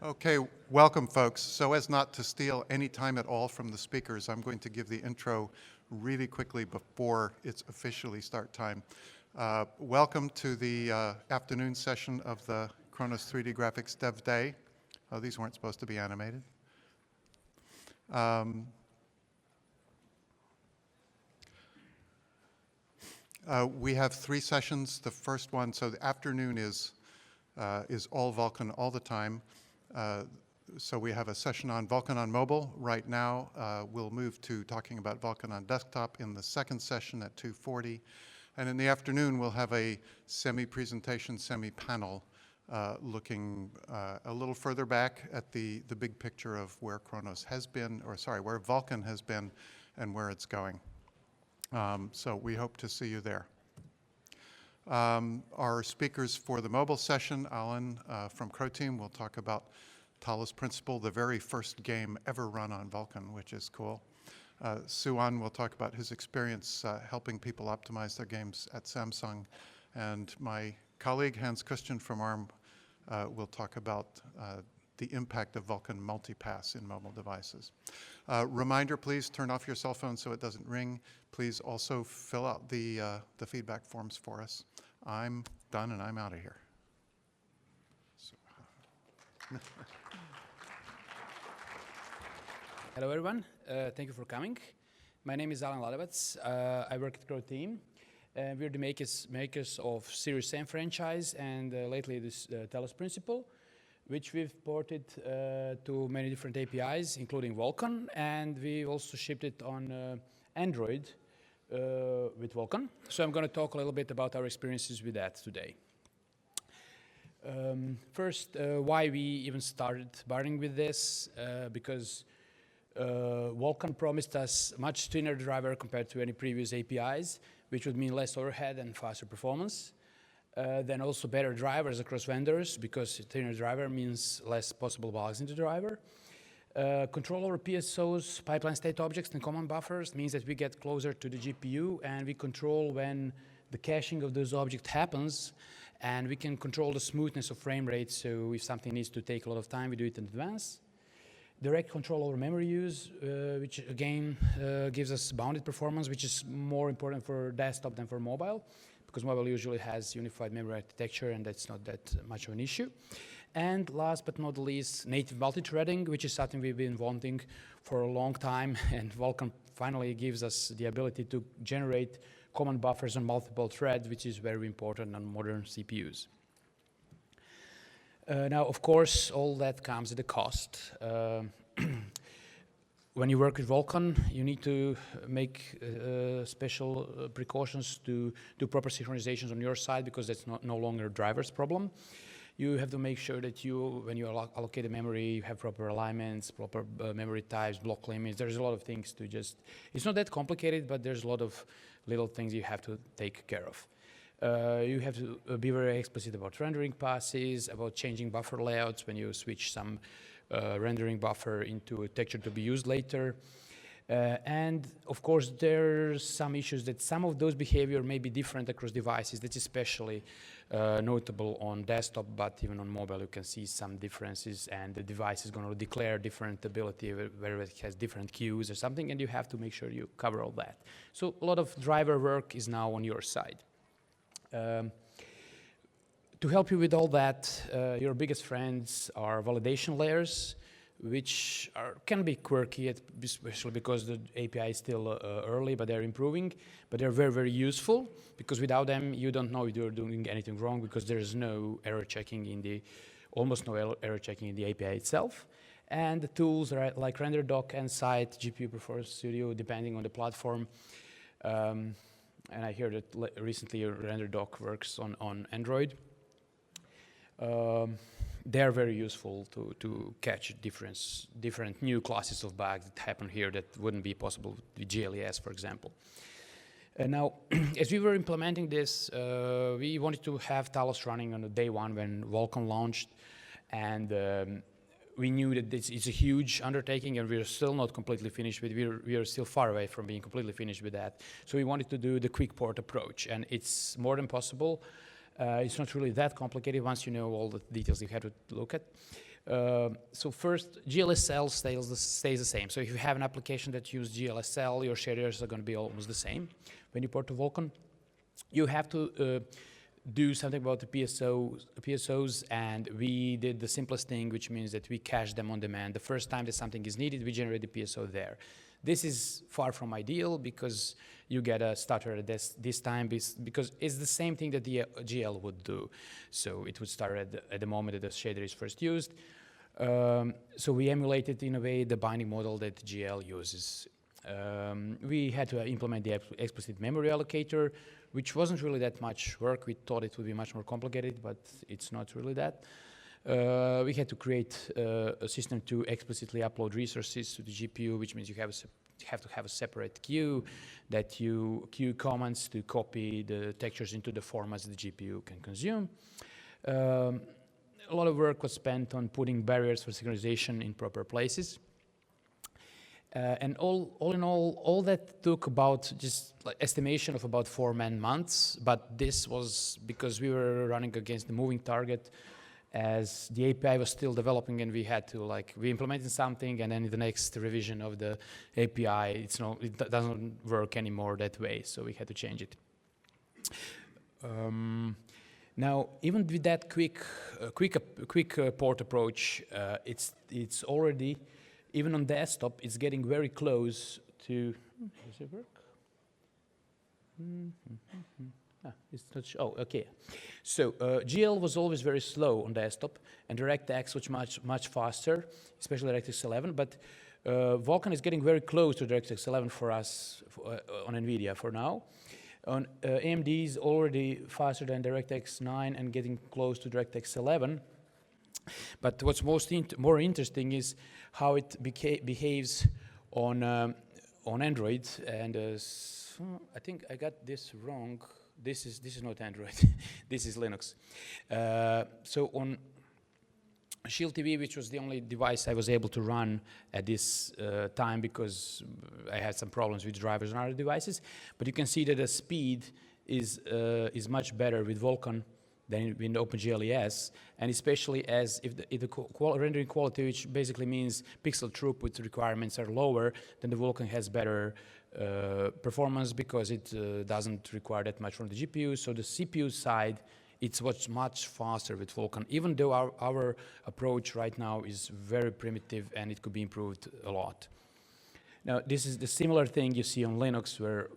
Okay, welcome folks. So as not to steal any time at all from the speakers, I'm going to give the intro really quickly before it's officially start time. Welcome to the afternoon session of the Kronos 3D Graphics Dev Day. Oh, these weren't supposed to be animated. We have three sessions. The first one, so the afternoon is all Vulkan all the time. So we have a session on Vulkan on mobile right now. We'll move to talking about Vulkan on desktop in the second session at 2:40. And in the afternoon, we'll have a semi-presentation, semi-panel looking a little further back at the big picture of where Kronos has been, or sorry, where Vulkan has been and where it's going. So we hope to see you there. Our speakers for the mobile session, Alan from Croteam will talk about Talos Principle, the very first game ever run on Vulkan, which is cool. Suan will talk about his experience helping people optimize their games at Samsung. And my colleague, Hans Christian from ARM, will talk about the impact of Vulkan multipass in mobile devices. Reminder, please turn off your cell phone so it doesn't ring. Please also fill out the feedback forms for us. I'm done and I'm out of here. Hello everyone, thank you for coming. My name is Alan Ladovets. I work at Croteam. We're the makers of Series M franchise and lately this Talos Principle, which we've ported to many different APIs, including Vulkan, and we also shipped it on Android with Vulkan. So I'm going to talk a little bit about our experiences with that today. First, why we even started barring with this, because Vulkan promised us much thinner driver compared to any previous APIs, which would mean less overhead and faster performance. Then also better drivers across vendors, because thinner driver means less possible bugs in the driver. Control over PSOs, pipeline state objects, and command buffers means that we get closer to the GPU and we control when the caching of those objects happens, and we can control the smoothness of frame rate, so if something needs to take a lot of time, we do it in advance. Direct control over memory use, which again gives us bounded performance, which is more important for desktop than for mobile, because mobile usually has unified memory architecture and that's not that much of an issue. And last but not least, native multi-threading, which is something we've been wanting for a long time, and Vulkan finally gives us the ability to generate common buffers on multiple threads, which is very important on modern CPUs. Now, of course, all that comes at a cost. When you work with Vulkan, you need to make special precautions to do proper synchronizations on your side, because that's no longer a driver's problem. You have to make sure that when you allocate the memory, you have proper alignments, proper memory types, block limits. There's a lot of things to just, it's not that complicated, but there's a lot of little things you have to take care of. You have to be very explicit about rendering passes, about changing buffer layouts when you switch some rendering buffer into a texture to be used later. And of course, there's some issues that some of those behavior may be different across devices. That's especially notable on desktop, but even on mobile, you can see some differences, and the device is going to declare different ability where it has different queues or something, and you have to make sure you cover all that. So a lot of driver work is now on your side. To help you with all that, your biggest friends are validation layers, which can be quirky, especially because the API is still early, but they're improving. But they're very, very useful, because without them, you don't know if you're doing anything wrong, because there's no error checking almost no error checking in the API itself. And the tools are like RenderDoc and Site, GPU Performance Studio, depending on the platform. And I hear that recently RenderDoc works on Android. They're very useful to catch different new classes of bugs that happen here that wouldn't be possible with GLES, for example. Now, as we were implementing this, we wanted to have Talos running on the day one when Vulkan launched, and we knew that it's a huge undertaking, and we're still not completely finished with it. We are still far away from being completely finished with that. So we wanted to do the quick port approach, and it's more than possible. It's not really that complicated once you know all the details you have to look at. So first, GLSL stays the same. So if you have an application that uses GLSL, your shaders are going to be almost the same. When you port to Vulkan, you have to do something about the PSOs, and we did the simplest thing, which means that we cache them on demand. The first time that something is needed, we generate the PSO there. This is far from ideal because you get a stutter at this time because it's the same thing that the GL would do. So it would start at the moment that the shader is first used. So we emulated in a way the binding model that GL uses. We had to implement the explicit memory allocator, which wasn't really that much work. We thought it would be much more complicated, but it's not really that. We had to create a system to explicitly upload resources to the GPU, which means you have to have a separate queue that you queue commands to copy the textures into the formats the GPU can consume. A lot of work was spent on putting barriers for synchronization in proper places. And all in all that took about just like estimation of about 4 man-months, but this was because we were running against the moving target as the API was still developing, and we had to we implemented something, and then in the next revision of the API, it doesn't work anymore that way, so we had to change it. Now, even with that quick port approach, it's already, even on desktop, it's getting very close to. Does it work? It's not. Oh, okay. So GL was always very slow on desktop, and DirectX was much faster, especially DirectX 11. But Vulkan is getting very close to DirectX 11 for us on NVIDIA for now. On AMD is already faster than DirectX 9 and getting close to DirectX 11. But what's more interesting is how it behaves on Android. And I think I got this wrong. This is not Android. This is Linux. So on Shield TV, which was the only device I was able to run at this time because I had some problems with drivers on other devices. But you can see that the speed is much better with Vulkan than in OpenGL, and especially as if the rendering quality, which basically means pixel throughput requirements are lower, then the Vulkan has better performance because it doesn't require that much from the GPU. So the CPU side, it's much faster with Vulkan, even though our approach right now is very primitive and it could be improved a lot. Now, this is the similar thing you see on Linux, where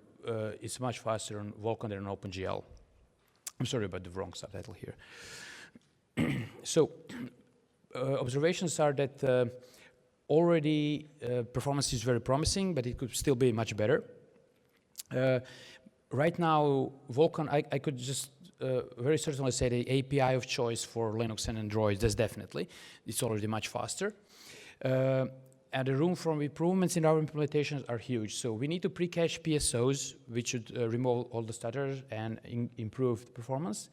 it's much faster on Vulkan than on OpenGL. I'm sorry about the wrong subtitle here. So observations are that already performance is very promising, but it could still be much better. Right now, Vulkan, I could just very certainly say the API of choice for Linux and Android, that's definitely. It's already much faster. And the room for improvements in our implementations are huge. So we need to pre-cache PSOs, which should remove all the stutters and improve the performance.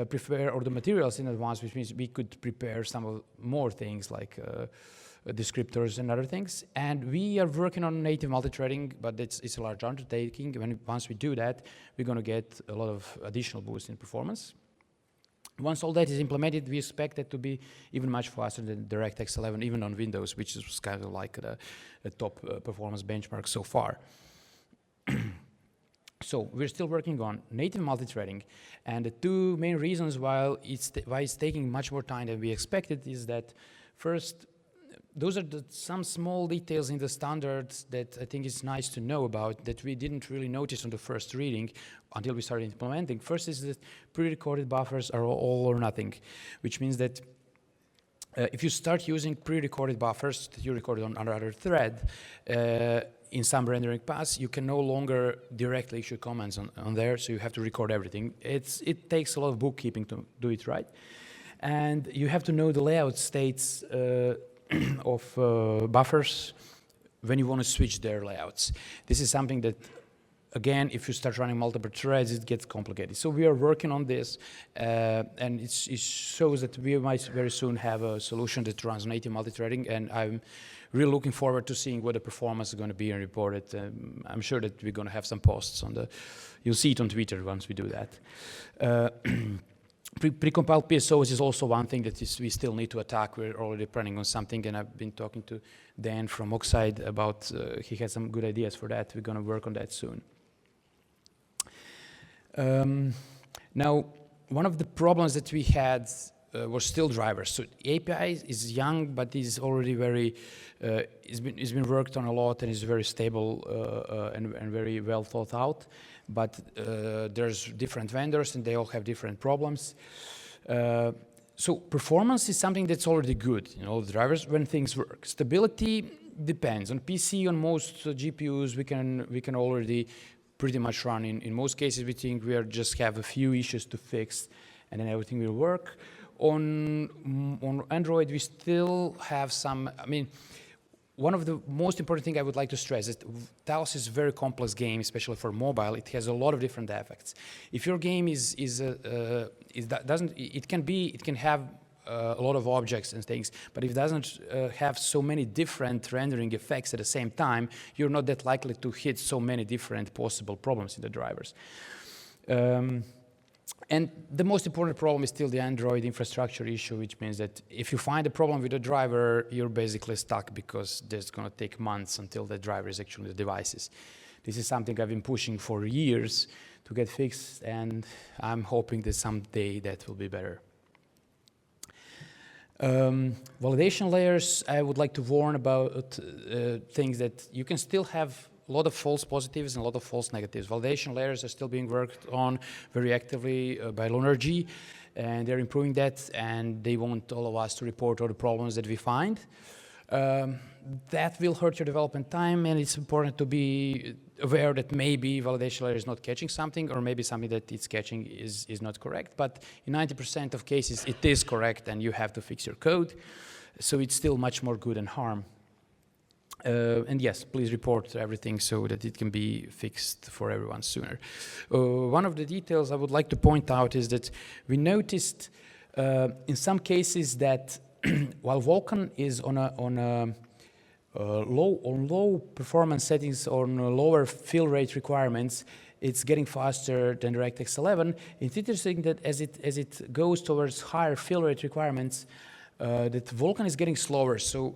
Prepare all the materials in advance, which means we could prepare some more things like descriptors and other things. And we are working on native multithreading, but it's a large undertaking. Once we do that, we're going to get a lot of additional boost in performance. Once all that is implemented, we expect it to be even much faster than DirectX 11, even on Windows, which is kind of like the top performance benchmark so far. So we're still working on native multithreading, and the two main reasons why it's taking much more time than we expected is that first, those are some small details in the standards that I think is nice to know about that we didn't really notice on the first reading until we started implementing. First is that pre-recorded buffers are all or nothing, which means that if you start using pre-recorded buffers that you recorded on another thread in some rendering pass, you can no longer directly issue commands on there, so you have to record everything. It takes a lot of bookkeeping to do it right. And you have to know the layout states of buffers when you want to switch their layouts. This is something that, again, if you start running multiple threads, it gets complicated. So we are working on this, and it shows that we might very soon have a solution that runs native multithreading, and I'm really looking forward to seeing what the performance is going to be and report it. I'm sure that we're going to have some posts on you'll see it on Twitter once we do that. Precompiled PSOs is also one thing that we still need to attack. We're already planning on something, and I've been talking to Dan from Oxide about, he has some good ideas for that. We're going to work on that soon. Now, one of the problems that we had was still drivers. So API is young, but is already very, it's been worked on a lot and is very stable and very well thought out. But there's different vendors and they all have different problems. So performance is something that's already good. You know, drivers when things work. Stability depends. On PC, on most GPUs, we can already pretty much run. In most cases, we think we just have a few issues to fix, and then everything will work. On Android, we still have some. I mean, one of the most important thing I would like to stress is that Talos is a very complex game, especially for mobile. It has a lot of different effects. If your game it can have a lot of objects and things, but if it doesn't have so many different rendering effects at the same time, you're not that likely to hit so many different possible problems in the drivers. And the most important problem is still the Android infrastructure issue, which means that if you find a problem with the driver, you're basically stuck because it's going to take months until the driver is actually in the devices. This is something I've been pushing for years to get fixed, and I'm hoping that someday that will be better. Validation layers, I would like to warn about things that you can still have a lot of false positives and a lot of false negatives. Validation layers are still being worked on very actively by Lonergy, and they're improving that, and they want all of us to report all the problems that we find. That will hurt your development time, and it's important to be aware that maybe validation layer is not catching something, or maybe something that it's catching is not correct. But in 90% of cases, it is correct, and you have to fix your code. So it's still much more good than harm. And yes, please report everything so that it can be fixed for everyone sooner. One of the details I would like to point out is that we noticed in some cases that while Vulkan is on low performance settings, on lower fill rate requirements, it's getting faster than DirectX 11. It's interesting that as it goes towards higher fill rate requirements, that Vulkan is getting slower. So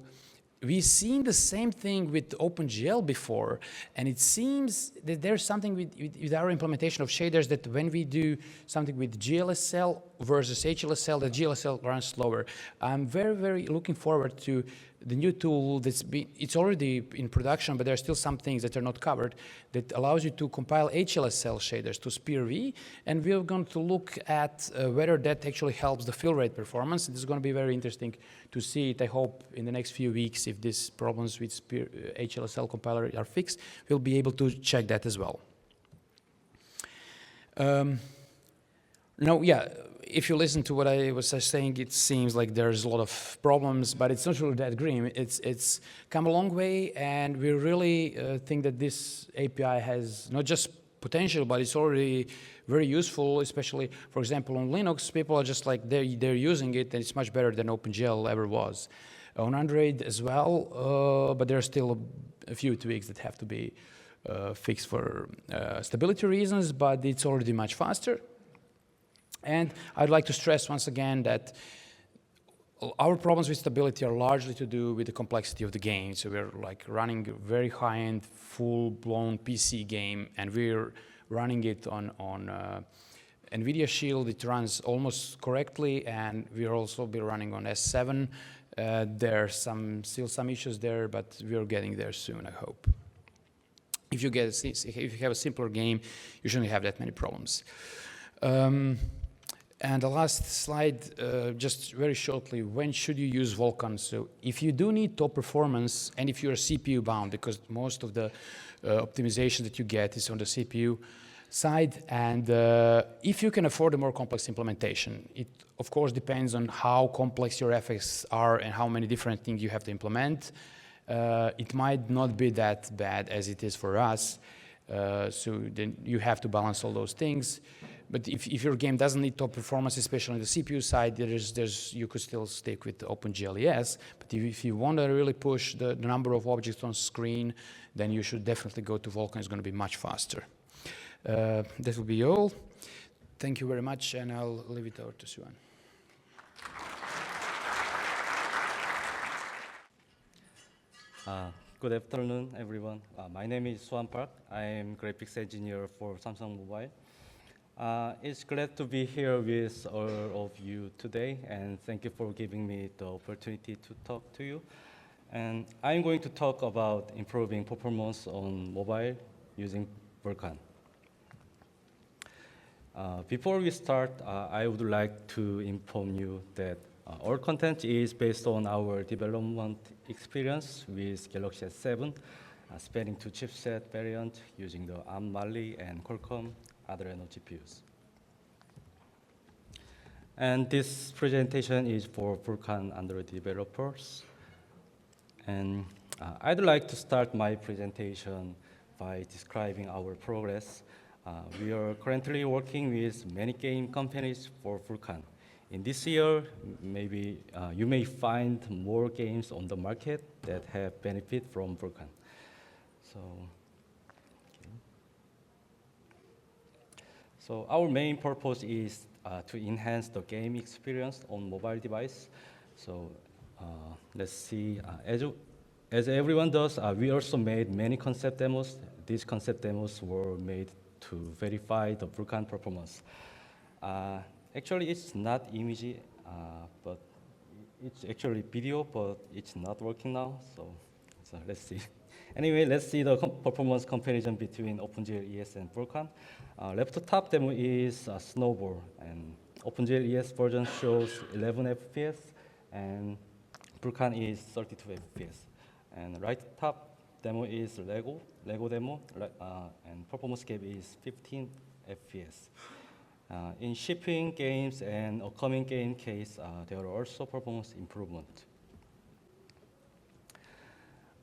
we've seen the same thing with OpenGL before, and it seems that there's something with our implementation of shaders that when we do something with GLSL versus HLSL, the GLSL runs slower. I'm very, very looking forward to the new tool it's already in production, but there are still some things that are not covered that allows you to compile HLSL shaders to SPIR-V, and we're going to look at whether that actually helps the fill rate performance. This is going to be very interesting to see it. I hope in the next few weeks, if these problems with HLSL compiler are fixed, we'll be able to check that as well. Now, yeah, if you listen to what I was saying, it seems like there's a lot of problems, but it's not really that grim. It's come a long way, and we really think that this API has not just potential, but it's already very useful, especially, for example, on Linux. People are just like, they're using it, and it's much better than OpenGL ever was. On Android as well, but there are still a few tweaks that have to be fixed for stability reasons, but it's already much faster. And I'd like to stress once again that our problems with stability are largely to do with the complexity of the game. So we're like running a very high-end, full-blown PC game, and we're running it on NVIDIA Shield. It runs almost correctly, and we'll also be running on S7. There are still some issues there, but we're getting there soon, I hope. If you have a simpler game, you shouldn't have that many problems. And the last slide, just very shortly, when should you use Vulkan? So if you do need top performance, and if you're CPU bound, because most of the optimization that you get is on the CPU side, and if you can afford a more complex implementation, it of course depends on how complex your effects are and how many different things you have to implement. It might not be that bad as it is for us, so then you have to balance all those things. But if your game doesn't need top performance, especially on the CPU side, you could still stick with OpenGL. But if you want to really push the number of objects on screen, then you should definitely go to Vulkan. It's going to be much faster. That will be all. Thank you very much, and I'll leave it over to Suan. Good afternoon, everyone. My name is Suan Park. I am graphics engineer for Samsung Mobile. It's glad to be here with all of you today, and thank you for giving me the opportunity to talk to you. And I'm going to talk about improving performance on mobile using Vulkan. Before we start, I would like to inform you that our content is based on our development experience with Galaxy S7, spanning 2 chipset variant using the ARM Mali and Qualcomm Adreno GPUs. And this presentation is for Vulkan Android developers. And I'd like to start my presentation by describing our progress. We are currently working with many game companies for Vulkan. In this year, maybe you may find more games on the market that have benefit from Vulkan. So our main purpose is to enhance the game experience on mobile device. So let's see, as everyone does, we also made many concept demos. These concept demos were made to verify the Vulkan performance. Actually, it's not image, but it's actually video, but it's not working now. So let's see. Anyway, let's see the performance comparison between OpenGL ES and Vulkan. Left top demo is Snowball, and OpenGL ES version shows 11 FPS, and Vulkan is 32 FPS. And right top demo is Lego demo, and performance gap is 15 FPS. In shipping games and upcoming game case, there are also performance improvement.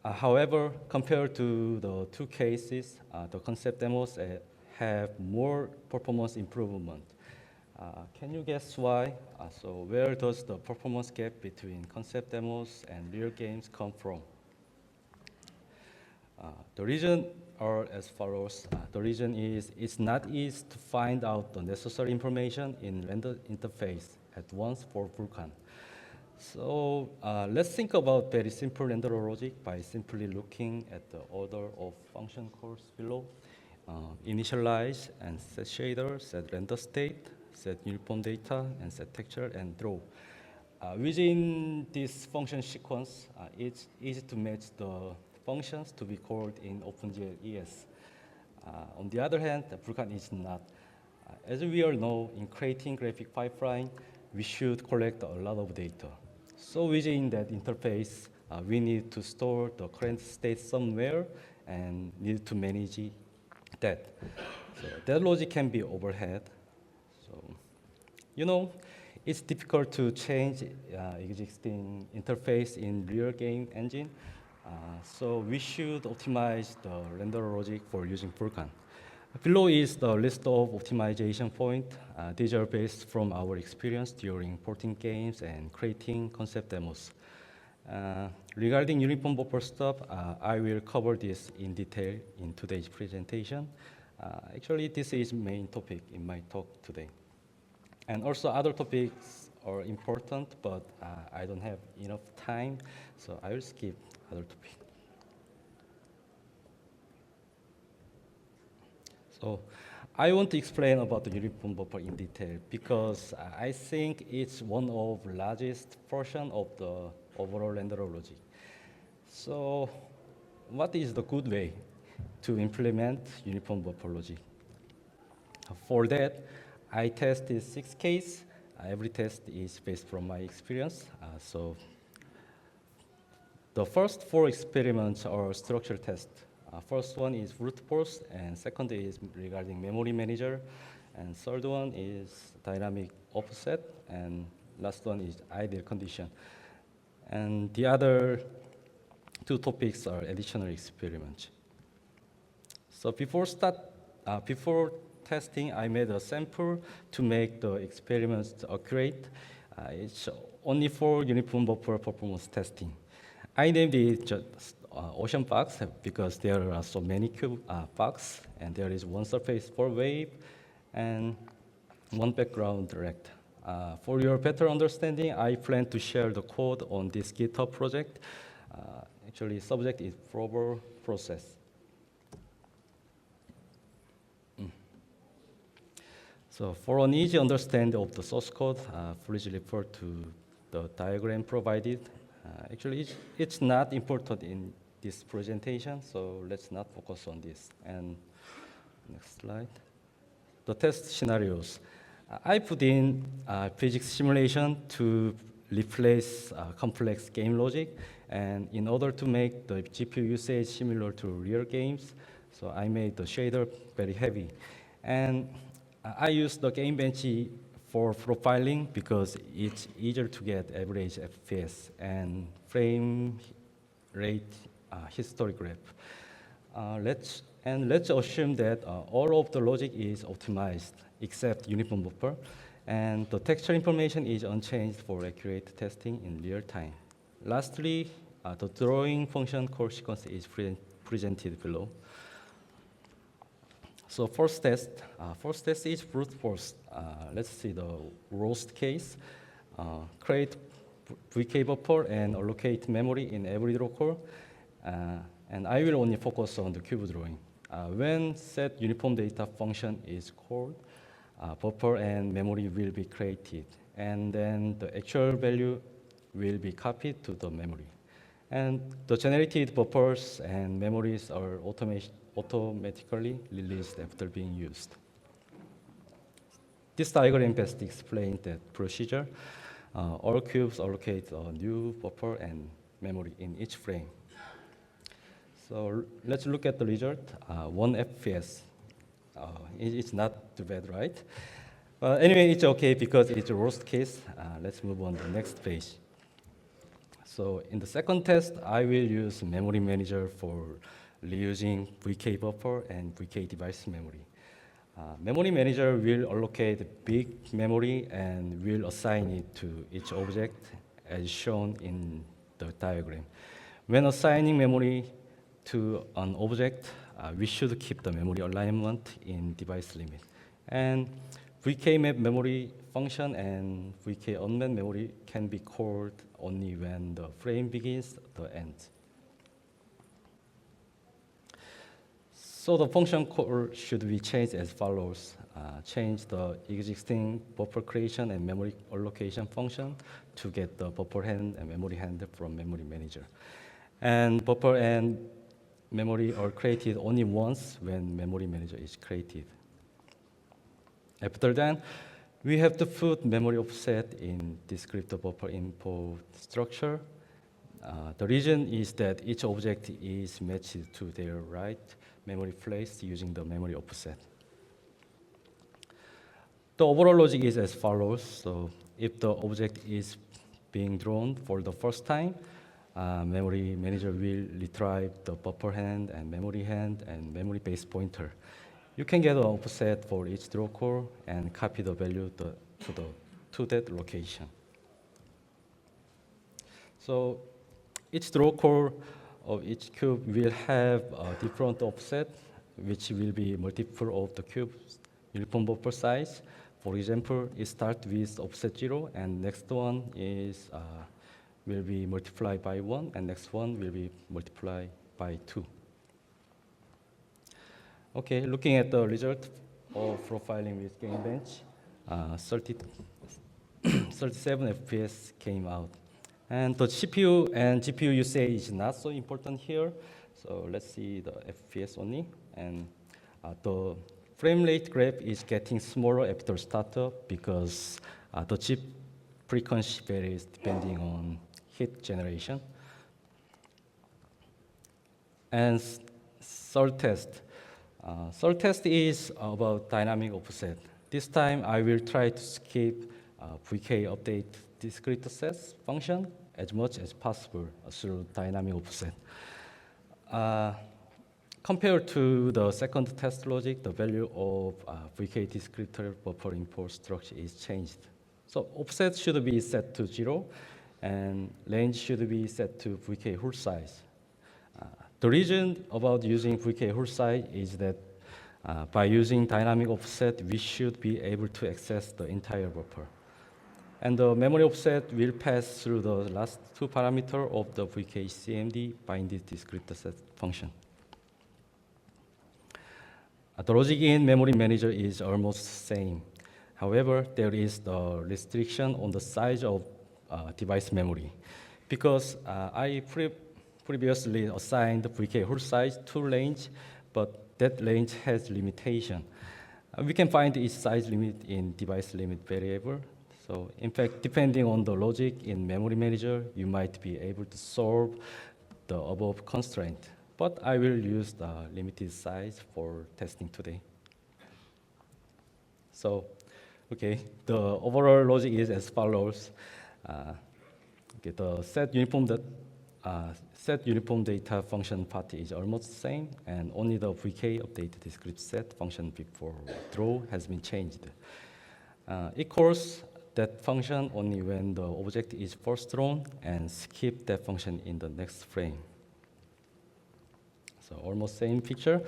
However, compared to the 2 cases, the concept demos have more performance improvement. Can you guess why? So where does the performance gap between concept demos and real games come from? The reason are as follows. The reason is it's not easy to find out the necessary information in render interface at once for Vulkan. So let's think about very simple renderer logic by simply looking at the order of function calls below. Initialize and set shader, set render state, set uniform data, and set texture and draw. Within this function sequence, it's easy to match the functions to be called in OpenGL ES. On the other hand, Vulkan is not. As we all know, in creating graphic pipeline, we should collect a lot of data. So within that interface, we need to store the current state somewhere and need to manage that. So that logic can be overhead. So, it's difficult to change existing interface in real game engine. So we should optimize the render logic for using Vulkan. Below is the list of optimization points. These are based from our experience during porting games and creating concept demos. Regarding uniform buffer stuff, I will cover this in detail in today's presentation. Actually, this is main topic in my talk today. And also other topics are important, but I don't have enough time, so I will skip other topics. So I want to explain about the uniform buffer in detail because I think it's one of the largest portion of the overall renderer logic. So what is the good way to implement uniform buffer logic? For that, I tested 6 cases. Every test is based from my experience. So the first 4 experiments are structure tests. First one is brute force, and second is regarding memory manager, and third one is dynamic offset, and last one is ideal condition. And the other 2 topics are additional experiments. So before testing, I made a sample to make the experiments accurate. It's only for uniform buffer performance testing. I named it just ocean box because there are so many cube box, and there is one surface for wave, and one background direct. For your better understanding, I plan to share the code on this GitHub project. Actually, subject is prober process. So for an easy understanding of the source code, please refer to the diagram provided. Actually, it's not important in this presentation, so let's not focus on this. And next slide. The test scenarios. I put in physics simulation to replace complex game logic, and in order to make the GPU usage similar to real games, so I made the shader very heavy. And I use the game bench for profiling because it's easier to get average FPS and frame rate history graph. Let's assume that all of the logic is optimized except uniform buffer, and the texture information is unchanged for accurate testing in real time. Lastly, the drawing function call sequence is presented below. So first test is brute force. Let's see the worst case. Create VK buffer and allocate memory in every draw call. And I will only focus on the cube drawing. When set uniform data function is called, buffer and memory will be created. And then the actual value will be copied to the memory. And the generated buffers and memories are automatically released after being used. This diagram best explains that procedure. All cubes allocate a new buffer and memory in each frame. So let's look at the result. 1 FPS. It's not too bad, right? Anyway, it's okay because it's a worst case. Let's move on to the next page. So in the second test, I will use memory manager for reusing VK buffer and VK device memory. Memory manager will allocate big memory and will assign it to each object as shown in the diagram. When assigning memory to an object, we should keep the memory alignment in device limit. And VK map memory function and VK unmap memory can be called only when the frame begins the end. So the function call should be changed as follows. Change the existing buffer creation and memory allocation function to get the buffer hand and memory hand from memory manager. And buffer and memory are created only once when memory manager is created. After that, we have to put memory offset in descriptor buffer info structure. The reason is that each object is matched to their right memory place using the memory offset. The overall logic is as follows. So if the object is being drawn for the first time, memory manager will retrieve the buffer hand and memory base pointer. You can get an offset for each draw call and copy the value to that location. So each draw call of each cube will have a different offset, which will be multiple of the cube's uniform buffer size. For example, it starts with offset 0, and next one is will be multiplied by 1, and next one will be multiplied by 2. Okay, looking at the result of profiling with game bench, 37 FPS came out. And the CPU and GPU usage is not so important here. So let's see the FPS only. And the frame rate graph is getting smaller after startup because the chip frequency varies depending on heat generation. And third test. Third test is about dynamic offset. This time I will try to skip VK update discrete sets function as much as possible through dynamic offset. Compared to the second test logic, the value of VK descriptor buffer import structure is changed. So offset should be set to 0, and range should be set to VK whole size. The reason about using VK whole size is that By using dynamic offset, we should be able to access the entire buffer. And the memory offset will pass through the last two parameters of the VKCMD binding discrete set function. The logic in memory manager is almost same. However, there is the restriction on the size of device memory. Because I previously assigned VK whole size to range, but that range has limitation. We can find its size limit in device limit variable. So in fact, depending on the logic in memory manager, you might be able to solve the above constraint. But I will use the limited size for testing today. So, okay, the overall logic is as follows. The set uniform data function part is almost the same, and only the VK update discrete set function before draw has been changed. It calls that function only when the object is first drawn, and skip that function in the next frame. So almost same picture.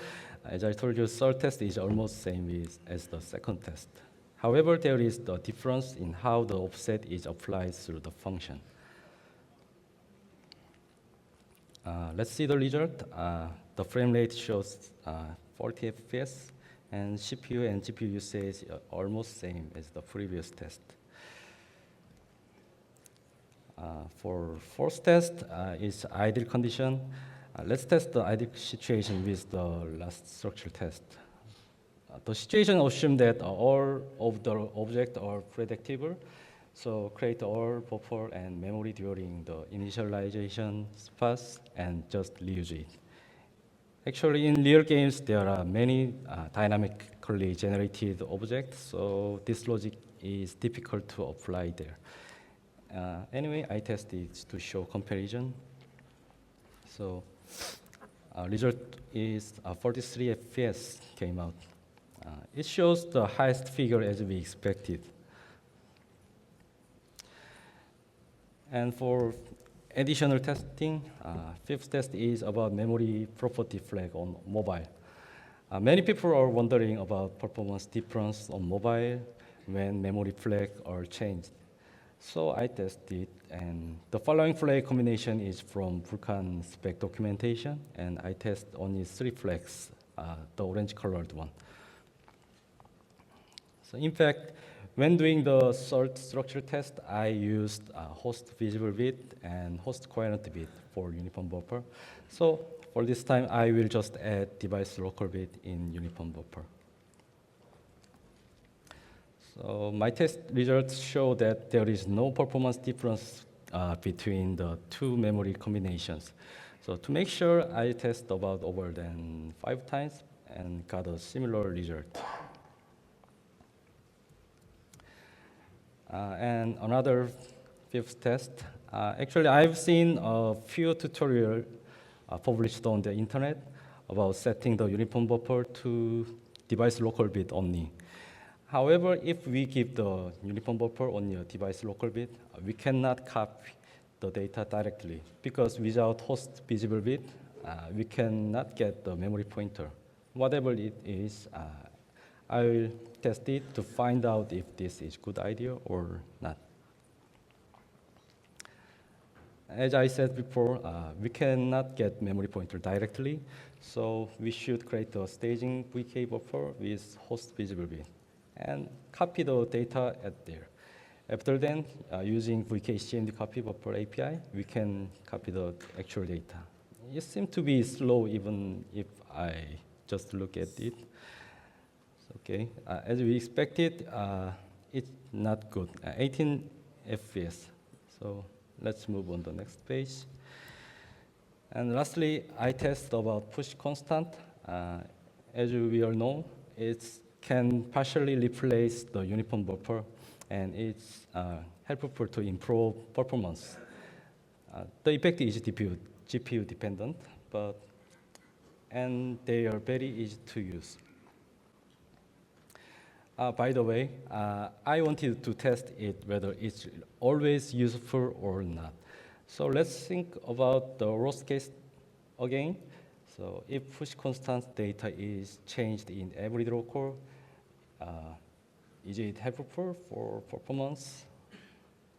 As I told you, third test is almost same as the second test. However, there is the difference in how the offset is applied through the function. Let's see the result. The frame rate shows 40 FPS, and CPU and GPU usage are almost same as the previous test. For fourth test is ideal condition. Let's test the ideal situation with the last structure test. The situation assumes that all of the objects are predictable, so create all buffer and memory during the initialization pass and just reuse it. Actually, in real games, there are many dynamically generated objects, so this logic is difficult to apply there. Anyway, I tested to show comparison. So, result is 43 FPS came out. It shows the highest figure as we expected. And for additional testing, fifth test is about memory property flag on mobile. Many people are wondering about performance difference on mobile when memory flag are changed. So I tested, and the following flag combination is from Vulkan spec documentation, and I test only 3 flags, the orange colored one. So in fact, when doing the third structure test, I used host visible bit and host coherent bit for uniform buffer. So for this time, I will just add device local bit in uniform buffer. So my test results show that there is no performance difference between the two memory combinations. So to make sure, I test about over than 5 times and got a similar result. And another fifth test. Actually, I've seen a few tutorials published on the internet about setting the uniform buffer to device local bit only. However, if we give the uniform buffer only a device local bit, we cannot copy the data directly, because without host visible bit, we cannot get the memory pointer. Whatever it is, I will test it to find out if this is a good idea or not. As I said before, we cannot get memory pointer directly, so we should create a staging VK buffer with host visible bit and copy the data at there. After then, using VKCMD copy buffer API, we can copy the actual data. It seems to be slow even if I just look at it. Okay, as we expected, it's not good, 18 FPS. So let's move on to the next page. And lastly, I test about push constant. As we all know, it can partially replace the uniform buffer, and it's helpful to improve performance. The effect is GPU dependent, and they are very easy to use. By the way, I wanted to test it whether it's always useful or not. So let's think about the worst case again. So if push constant data is changed in every draw call, is it helpful for performance?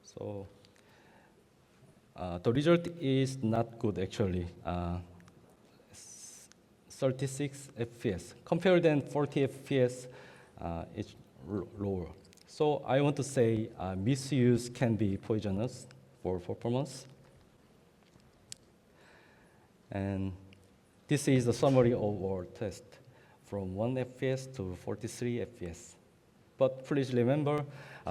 So the result is not good actually. 36 FPS. Compare than 40 FPS, it's lower. So I want to say misuse can be poisonous for performance. And this is the summary of our test from 1 FPS to 43 FPS. But please remember,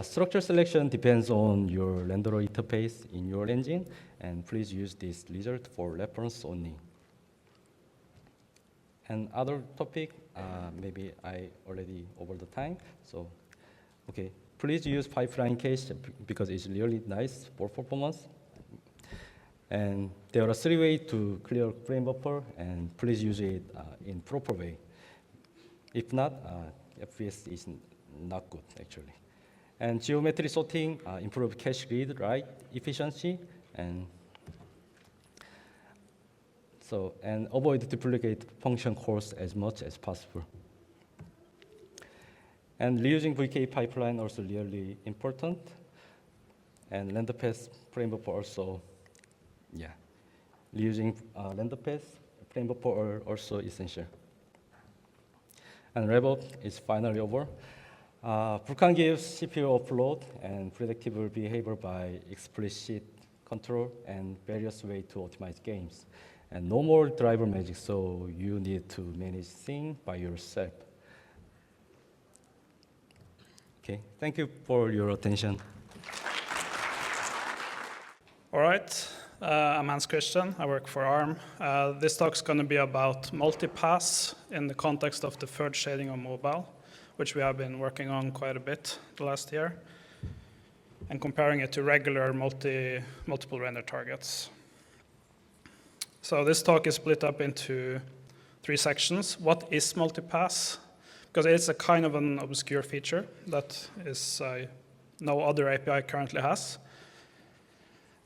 structure selection depends on your renderer interface in your engine, and please use this result for reference only. And other topic, maybe I already over the time, so okay. Please use pipeline cache because it's really nice for performance. And there are 3 ways to clear frame buffer, and please use it in proper way. If not, FPS is not good actually. And geometry sorting improve cache read write efficiency, and avoid duplicate function calls as much as possible. And reusing VK pipeline also really important. And render path frame buffer also, yeah. Reusing render path frame buffer are also essential. And wrap up is finally over. Vulkan gives CPU offload and predictable behavior by explicit control and various ways to optimize games. And no more driver magic, so you need to manage things by yourself. Okay, thank you for your attention. All right, I'm Hans Christian. I work for ARM. This talk's going to be about multipass in the context of deferred shading on mobile, which we have been working on quite a bit the last year, and comparing it to regular multiple render targets. So this talk is split up into 3 sections. What is multipass? Because it's a kind of an obscure feature that is no other API currently has.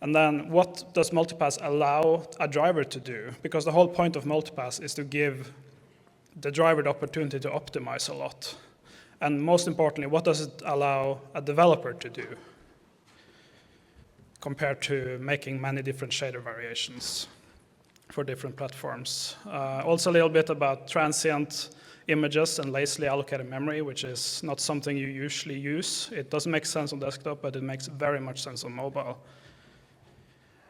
And then what does multipass allow a driver to do? Because the whole point of multipass is to give the driver the opportunity to optimize a lot. And most importantly, what does it allow a developer to do compared to making many different shader variations for different platforms? Also a little bit about transient images and lazily allocated memory, which is not something you usually use. It doesn't make sense on desktop, but it makes very much sense on mobile.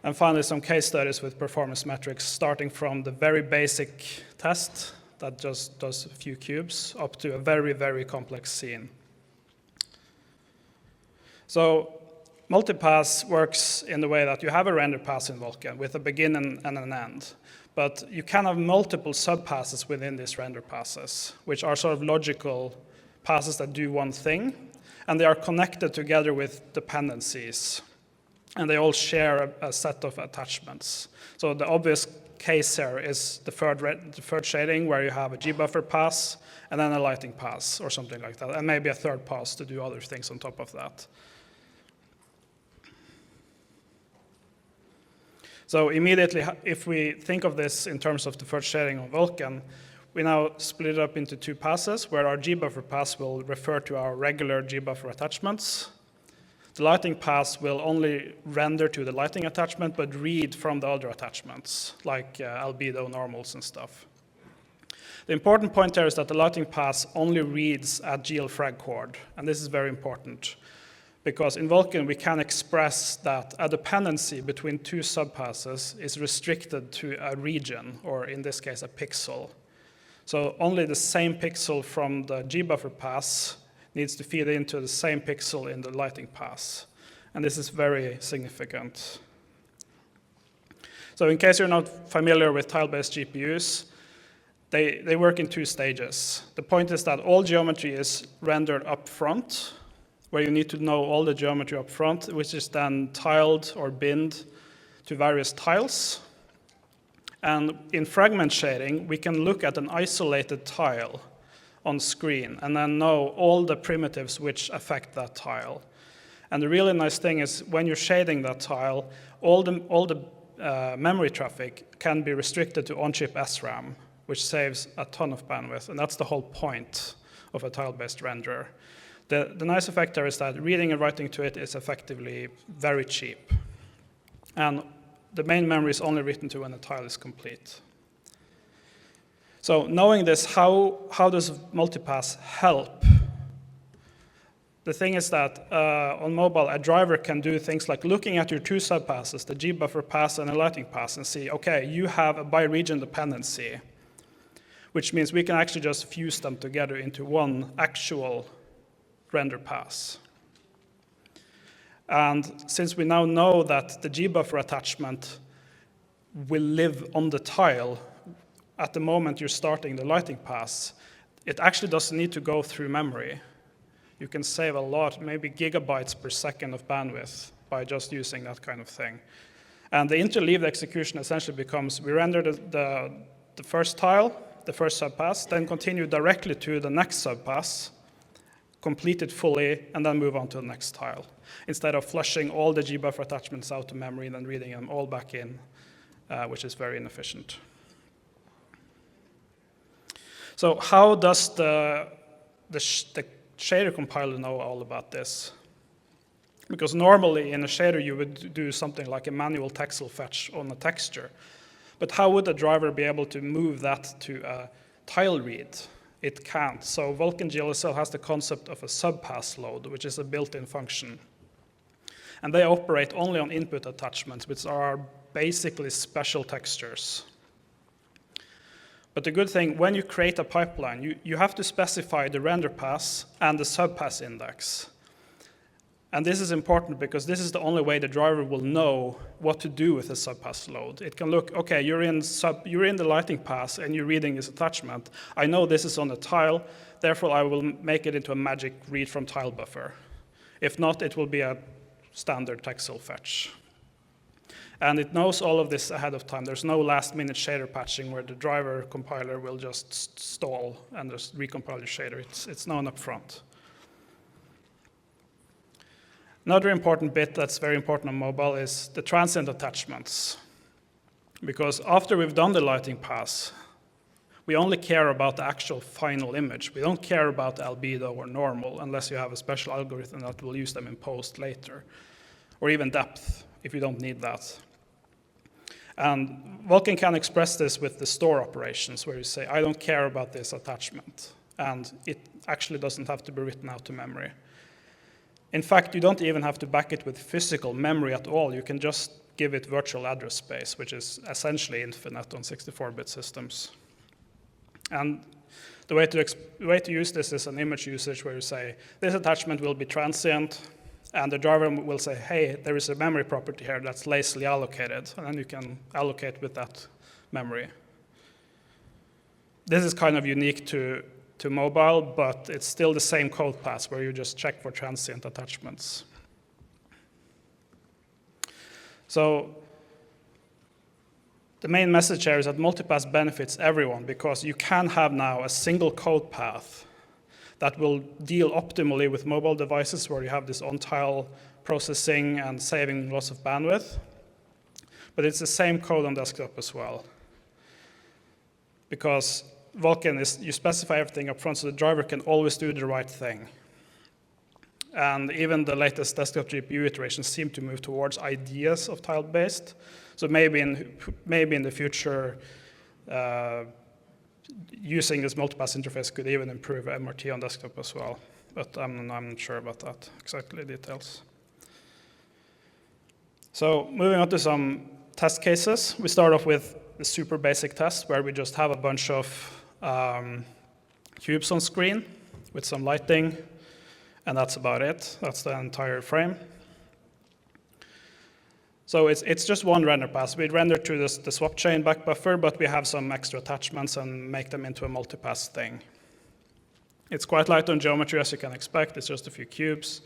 And finally, some case studies with performance metrics, starting from the very basic test that just does a few cubes up to a very, very complex scene. So multipass works in the way that you have a render pass in Vulkan with a begin and an end. But you can have multiple subpasses within these render passes, which are sort of logical passes that do one thing, and they are connected together with dependencies. And they all share a set of attachments. So the obvious case here is deferred shading, where you have a gbuffer pass and then a lighting pass or something like that, and maybe a third pass to do other things on top of that. So immediately, if we think of this in terms of deferred shading on Vulkan, we now split it up into 2 passes, where our gbuffer pass will refer to our regular gbuffer attachments. The lighting pass will only render to the lighting attachment, but read from the other attachments, like albedo normals and stuff. The important point here is that the lighting pass only reads at glfrag chord, and this is very important, because in Vulkan we can express that a dependency between 2 subpasses is restricted to a region, or in this case a pixel. So only the same pixel from the gbuffer pass needs to feed into the same pixel in the lighting pass. And this is very significant. So in case you're not familiar with tile-based GPUs, they work in 2 stages. The point is that all geometry is rendered up front, where you need to know all the geometry up front, which is then tiled or binned to various tiles. And in fragment shading, we can look at an isolated tile on screen and then know all the primitives which affect that tile. And the really nice thing is when you're shading that tile, all the memory traffic can be restricted to on-chip SRAM, which saves a ton of bandwidth, and that's the whole point of a tile-based renderer. The nice effect there is that reading and writing to it is effectively very cheap. And the main memory is only written to when the tile is complete. So knowing this, how does multipass help? The thing is that on mobile, a driver can do things like looking at your two subpasses, the gbuffer pass and the lighting pass, and see, okay, you have a by-region dependency, which means we can actually just fuse them together into one actual render pass. And since we now know that the gbuffer attachment will live on the tile at the moment you're starting the lighting pass, it actually doesn't need to go through memory. You can save a lot, maybe gigabytes per second of bandwidth by just using that kind of thing. And the interleaved execution essentially becomes, we render the first tile, the first subpass, then continue directly to the next subpass, complete it fully, and then move on to the next tile, instead of flushing all the gbuffer attachments out to memory and then reading them all back in, which is very inefficient. So how does the shader compiler know all about this? Because normally in a shader you would do something like a manual texel fetch on a texture. But how would a driver be able to move that to a tile read? It can't. So Vulkan GLSL has the concept of a subpass load, which is a built-in function. And they operate only on input attachments, which are basically special textures. But the good thing, when you create a pipeline, you have to specify the render pass and the subpass index. And this is important because this is the only way the driver will know what to do with a subpass load. It can look, okay, you're in the lighting pass and you're reading this attachment. I know this is on the tile, therefore I will make it into a magic read from tile buffer. If not, it will be a standard texel fetch. And it knows all of this ahead of time. There's no last-minute shader patching where the driver compiler will just stall and just recompile the shader. It's known up front. Another important bit that's very important on mobile is the transient attachments. Because after we've done the lighting pass, we only care about the actual final image. We don't care about albedo or normal unless you have a special algorithm that will use them in post later, or even depth if you don't need that. And Vulkan can express this with the store operations, where you say, I don't care about this attachment. And it actually doesn't have to be written out to memory. In fact, you don't even have to back it with physical memory at all. You can just give it virtual address space, which is essentially infinite on 64-bit systems. And the way to use this is an image usage where you say, this attachment will be transient, and the driver will say, hey, there is a memory property here that's lazily allocated, and then you can allocate with that memory. This is kind of unique to mobile, but it's still the same code path where you just check for transient attachments. So the main message here is that multipass benefits everyone because you can have now a single code path that will deal optimally with mobile devices where you have this on-tile processing and saving lots of bandwidth. But it's the same code on desktop as well. Because Vulkan is, you specify everything up front so the driver can always do the right thing. And even the latest desktop GPU iterations seem to move towards ideas of tile-based. So maybe in the future, using this multipass interface could even improve MRT on desktop as well. But I'm not sure about that, exactly details. So moving on to some test cases. We start off with the super basic test where we just have a bunch of cubes on screen with some lighting, and that's about it. That's the entire frame. So it's just one render pass. We render to the swap chain back buffer, but we have some extra attachments and make them into a multipass thing. It's quite light on geometry, as you can expect. It's just a few cubes.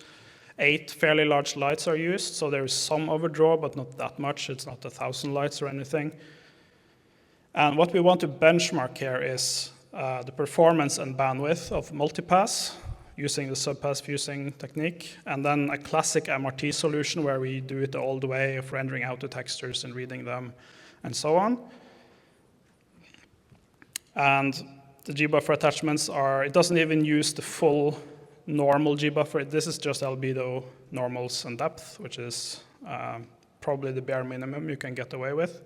8 fairly large lights are used, so there is some overdraw, but not that much. It's not 1,000 lights or anything. And what we want to benchmark here is the performance and bandwidth of multipass using the subpass fusing technique, and then a classic MRT solution where we do it all the way of rendering out the textures and reading them and so on. And the gbuffer attachments it doesn't even use the full normal gbuffer. This is just albedo, normals, and depth, which is probably the bare minimum you can get away with.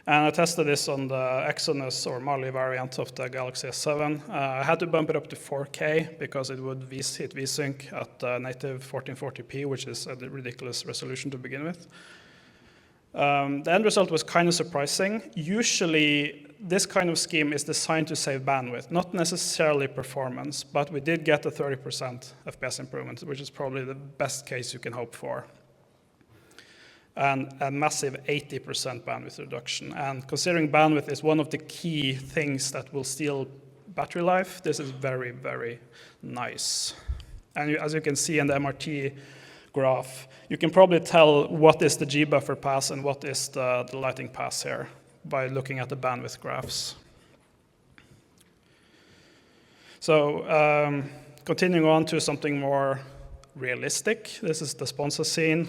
And I tested this on the Exynos or Mali variant of the Galaxy S7. I had to bump it up to 4K because it would hit VSync at native 1440p, which is a ridiculous resolution to begin with. The end result was kind of surprising. Usually, this kind of scheme is designed to save bandwidth, not necessarily performance, but we did get a 30% FPS improvement, which is probably the best case you can hope for, and a massive 80% bandwidth reduction. And considering bandwidth is one of the key things that will steal battery life, this is very, very nice. And as you can see in the MRT graph, you can probably tell what is the gbuffer pass and what is the lighting pass here by looking at the bandwidth graphs. So continuing on to something more realistic, this is the sponsor scene.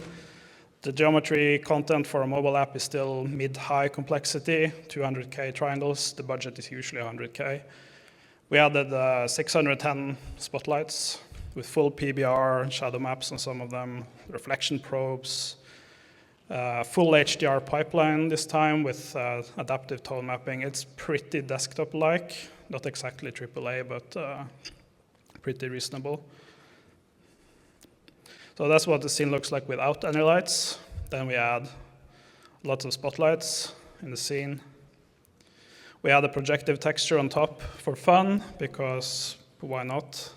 The geometry content for a mobile app is still mid-high complexity, 200K triangles. The budget is usually 100K. We added 610 spotlights with full PBR, shadow maps on some of them, reflection probes, full HDR pipeline this time with adaptive tone mapping. It's pretty desktop-like, not exactly AAA, but pretty reasonable. So that's what the scene looks like without any lights. Then we add lots of spotlights in the scene. We add a projective texture on top for fun, because why not?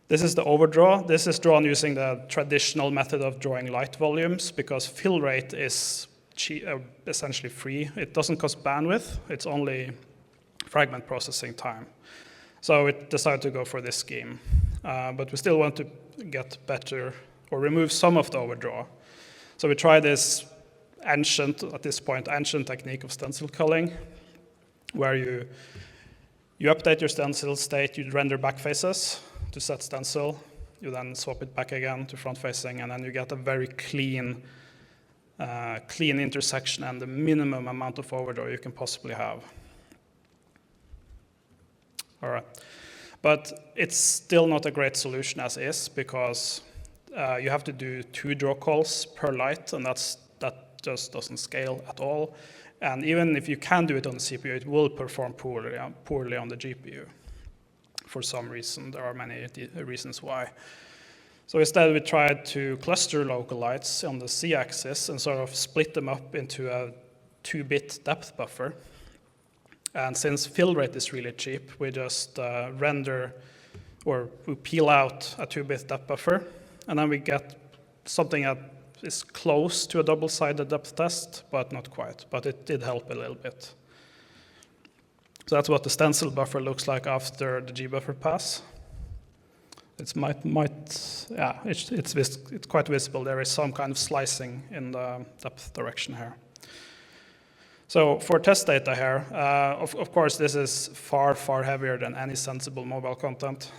This is the overdraw. This is drawn using the traditional method of drawing light volumes, because fill rate is essentially free. It doesn't cost bandwidth. It's only fragment processing time. So we decided to go for this scheme. But we still want to get better or remove some of the overdraw. So we try this ancient technique of stencil culling, where you update your stencil state, you render back faces to set stencil, you then swap it back again to front facing, and then you get a very clean intersection and the minimum amount of overdraw you can possibly have. All right. But it's still not a great solution as is, because you have to do 2 draw calls per light, and that just doesn't scale at all. And even if you can do it on the CPU, it will perform poorly on the GPU for some reason. There are many reasons why. So instead, we tried to cluster local lights on the Z-axis and sort of split them up into a 2-bit depth buffer. And since fill rate is really cheap, we just render, or we peel out a 2-bit depth buffer, and then we get something that is close to a double-sided depth test, but not quite. But it did help a little bit. So that's what the stencil buffer looks like after the gbuffer pass. It's quite visible. There is some kind of slicing in the depth direction here. So for test data here, of course, this is far, far heavier than any sensible mobile content.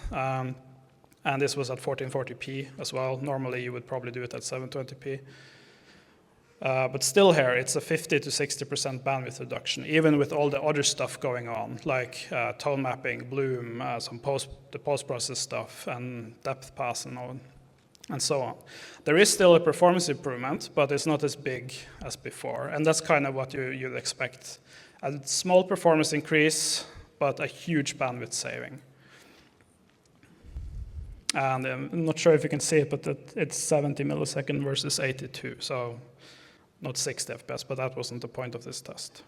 And this was at 1440p as well. Normally, you would probably do it at 720p. But still here, it's a 50 to 60% bandwidth reduction, even with all the other stuff going on, like tone mapping, bloom, the post-process stuff, and depth pass, and so on. There is still a performance improvement, but it's not as big as before. And that's kind of what you'd expect. A small performance increase, but a huge bandwidth saving. And I'm not sure if you can see it, but it's 70 millisecond versus 82. So not 60 FPS, but that wasn't the point of this test.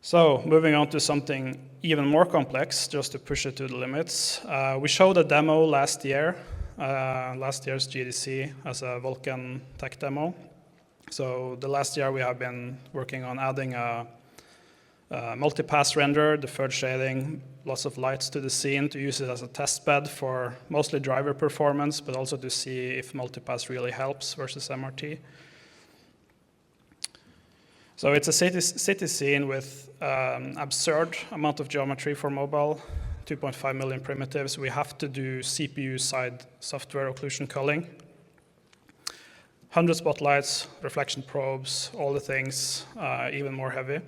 So moving on to something even more complex, just to push it to the limits. We showed a demo last year, last year's GDC, as a Vulkan tech demo. So the last year we have been working on adding a multipass render, deferred shading, lots of lights to the scene to use it as a test bed for mostly driver performance, but also to see if multipass really helps versus MRT. So it's a city scene with absurd amount of geometry for mobile, 2.5 million primitives. We have to do CPU-side software occlusion culling. 100 spotlights, reflection probes, all the things, even more heavy.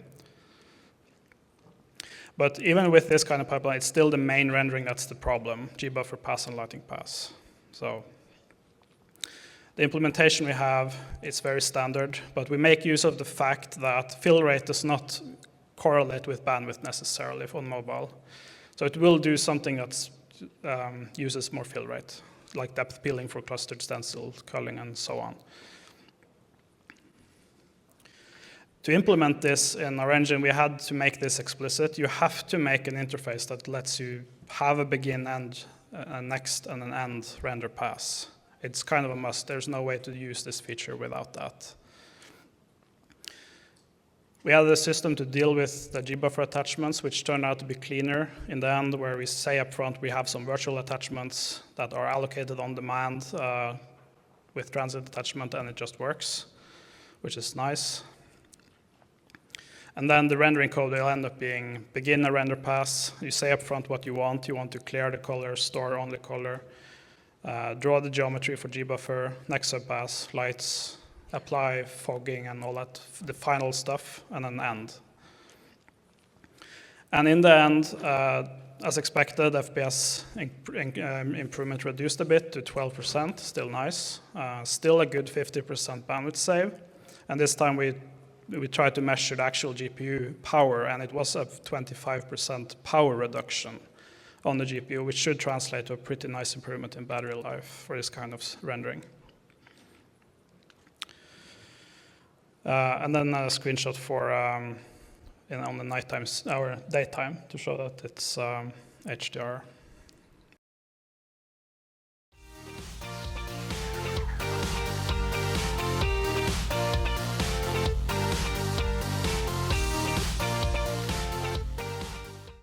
But even with this kind of pipeline, it's still the main rendering that's the problem, gbuffer pass and lighting pass. So the implementation we have is very standard, but we make use of the fact that fill rate does not correlate with bandwidth necessarily on mobile. So it will do something that uses more fill rate, like depth peeling for clustered stencil culling and so on. To implement this in our engine, we had to make this explicit. You have to make an interface that lets you have a begin, end, a next, and an end render pass. It's kind of a must. There's no way to use this feature without that. We had a system to deal with the gbuffer attachments, which turned out to be cleaner in the end, where we say up front we have some virtual attachments that are allocated on demand with transit attachment, and it just works, which is nice. And then the rendering code will end up being begin a render pass. You say up front what you want. You want to clear the color, store only color, draw the geometry for gbuffer, next subpass, lights, apply fogging and all that, the final stuff, and then end. And in the end, as expected, FPS improvement reduced a bit to 12%, still nice. Still a good 50% bandwidth save. And this time we tried to measure the actual GPU power, and it was a 25% power reduction on the GPU, which should translate to a pretty nice improvement in battery life for this kind of rendering. And then a screenshot for on the nighttime or daytime to show that it's HDR.